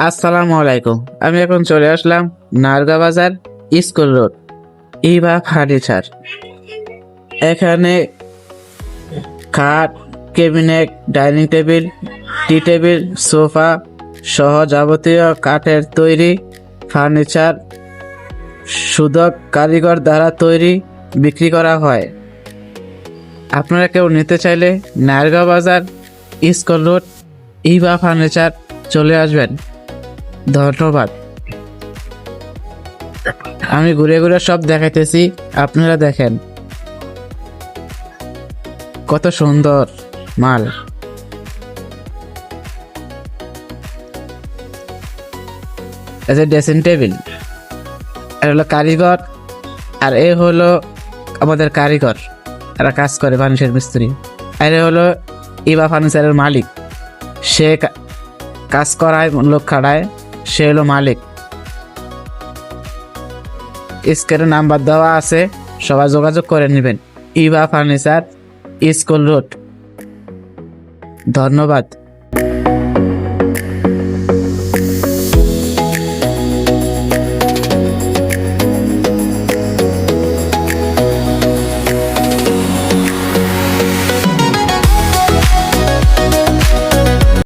আসসালামু আলাইকুম। আমি এখন চলে আসলাম নারগা বাজার স্কুল রোড ইভা ফার্নিচার। এখানে খাট, কেবিনেট, ডাইনিং টেবিল, টি টেবিল, সোফা সহ যাবতীয় কাঠের তৈরি ফার্নিচার সুদক কারিগর দ্বারা তৈরি বিক্রি করা হয়। আপনারা কেউ নিতে চাইলে নারগা বাজার স্কুল রোড ইভা ফার্নিচার চলে আসবেন। ধন্যবাদ। আমি ঘুরে ঘুরে সব দেখাইতেছি, আপনারা দেখেন কত সুন্দর মাল। এই যে ড্রেসিং টেবিল, এটা হলো কারিগর, আর এ হলো আমাদের কারিগর, এরা কাজ করে ফার্নিচার মিস্ত্রি। আর এ হলো ইভা ফার্নিচারের মালিক, সে কাজ করায়, লোক খাড়ায়, সে হলো মালিক। স্ক্রিনে নাম্বার দেওয়া আছে, সবাই যোগাযোগ করে নেবেন। Eva furniture school road. ধন্যবাদ।